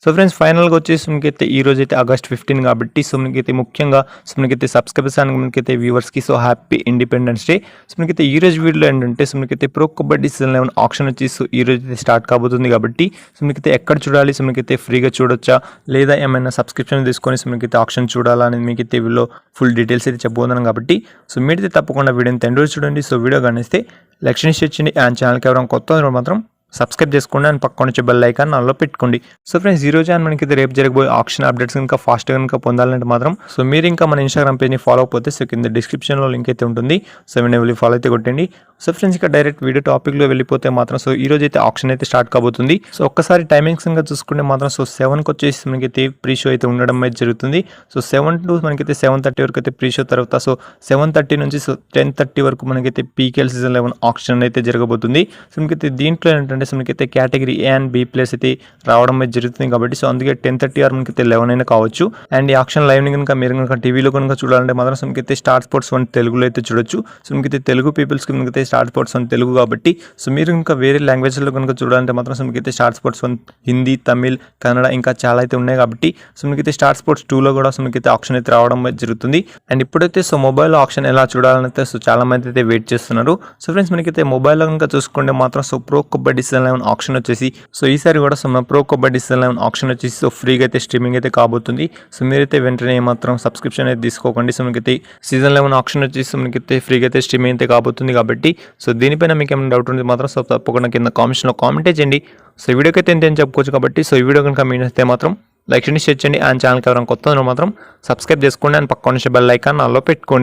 So friends ఫైనల్గా వచ్చేసి మనకైతే ఈ రోజు అయితే ఆగస్ట్ 15 కాబట్టి సో మనకైతే ముఖ్యంగా సో మనకైతే సబ్స్క్రైబర్స్ అండ్ మనకైతే వ్యూవర్స్కి so happy independence day. So మనకైతే ఈ రోజు వీడియోలో ఏంటంటే సో మనకైతే ప్రో కబడ్డీ సీజన్ 11 ఆప్షన్ వచ్చి సో ఈ రోజు అయితే స్టార్ట్ కాబోతుంది కాబట్టి సో మనకైతే ఎక్కడ చూడాలి, సో మనకైతే ఫ్రీగా చూడొచ్చా లేదా ఏమైనా సబ్స్క్రిప్షన్ తీసుకొని సో మనకైతే ఆప్షన్ చూడాలా అనేది మీకైతే వీడియోలో ఫుల్ డీటెయిల్స్ అయితే చెప్పబోతున్నాను కాబట్టి సో మీరైతే తప్పకుండా వీడియోని ఎండ్ వరకు చూడండి. సో వీడియో కనిస్తే లైక్ చేయండి అండ్ ఛానల్కి ఎవరైనా కొత్త మాత్రం సబ్స్క్రైబ్ చేసుకోండి అండ్ పక్కన వచ్చే బెల్ ఐకాన్ ఆన్లో పెట్టుకోండి. సో ఫ్రెండ్స్ ఈ రోజు అండ్ మనకి రేపు జరగబోయే ఆప్షన్ అప్డేట్స్ కనుక ఫాస్ట్గా కనుక పొందాలంటే మాత్రం సో మీరు ఇంకా మన ఇన్స్టాగ్రామ్ పేజ్ని ఫాలో అయిపోతే సో కింద డిస్క్రిప్షన్లో లింక్ అయితే ఉంటుంది. సో వెళ్ళి ఫాలో అయితే కొట్టండి. సో ఫ్రెండ్స్ ఇక డైరెక్ట్ వీడియో టాపిక్లో వెళ్ళిపోతే మాత్రం సో ఈ రోజు అయితే ఆప్షన్ అయితే స్టార్ట్ కాబోతుంది. సో ఒక్కసారి టైమింగ్స్ కనుక చూసుకుంటే మాత్రం సో 7కి వచ్చేసి మనకైతే ప్రీ షో అయితే ఉండడం అయితే జరుగుతుంది. సో 7 to మనకైతే 7:30 వరకు అయితే ప్రీ షో తర్వాత సో 7:30 నుంచి సో 10:30 వరకు మనకైతే పీకేఎల్ సీజన్ 11 ఆప్షన్ అయితే జరగబోతుంది. సో మనకైతే దీంట్లో ఏంటంటే సో మనకైతే category A and B place అయితే రావడం అయితే జరుగుతుంది కాబట్టి సో అందుకే 10:30 ఆర్ మనకైతే 11 అయినా కావచ్చు. అండ్ ఈ ఆప్షన్ లైవ్ ని కనుక మీరు కనుక టీవీలో కనుక చూడాలంటే మాత్రం సో మనకైతే స్టార్ స్పోర్ట్స్ 1 తెలుగులో అయితే చూడొచ్చు. సో మనకైతే తెలుగు పీపుల్స్కి మనకైతే స్టార్ స్పోర్ట్స్ 1 తెలుగు కాబట్టి సో మీరు ఇంకా వేరే లాంగ్వేజ్లో కనుక చూడాలంటే మాత్రం సో మనకైతే స్టార్ స్పోర్ట్స్ 1 హిందీ, తమిళ్, కన్నడ ఇంకా చాలా అయితే ఉన్నాయి కాబట్టి సో మనకైతే స్టార్ స్పోర్ట్స్ 2లో కూడా సో మనకైతే ఆప్షన్ అయితే రావడం జరుగుతుంది. అండ్ ఇప్పుడైతే సో మొబైల్ ఆప్షన్ ఎలా చూడాలంటే సో చాలా మంది అయితే వెయిట్ చేస్తున్నారు. సో ఫ్రెండ్స్ మనకైతే మొబైల్లో కనుక చూసుకుంటే మాత్రం so pro kabaddi season 11 option వచ్చేసి సో ఈసారి కూడా సో మన ప్రో కబడ్డీ సీజన్ 11 ఆప్షన్ వచ్చేసి సో ఫ్రీగా అయితే స్ట్రీమింగ్ అయితే కాబోతుంది. సో మీరైతే వెంటనే మాత్రం సబ్స్క్రిప్షన్ అయితే తీసుకోకండి. సో మనకైతే సీజన్ 11 ఆప్షన్ వచ్చేసి సో మనకైతే ఫ్రీగా అయితే స్ట్రీమింగ్ అయితే కాబోతుంది కాబట్టి సో దీనిపైన మీకు ఏమైనా డౌట్ ఉంది మాత్రం సో తప్పకుండా కింద కామెంట్స్లో కామెంట్ చేయండి. సో ఈ వీడియోకి అయితే ఎంత చెప్పుకోవచ్చు కాబట్టి సో ఈ వీడియో కనుక మీరు అయితే మాత్రం లైక్ చేయండి, షేర్ చేయండి అండ్ ఛానల్కి ఎవరైనా కొత్త మాత్రం సబ్స్క్రైబ్ చేసుకోండి అండ్ పక్కన బెల్ ఐకాన్ ఆన్లో పెట్టుకోండి.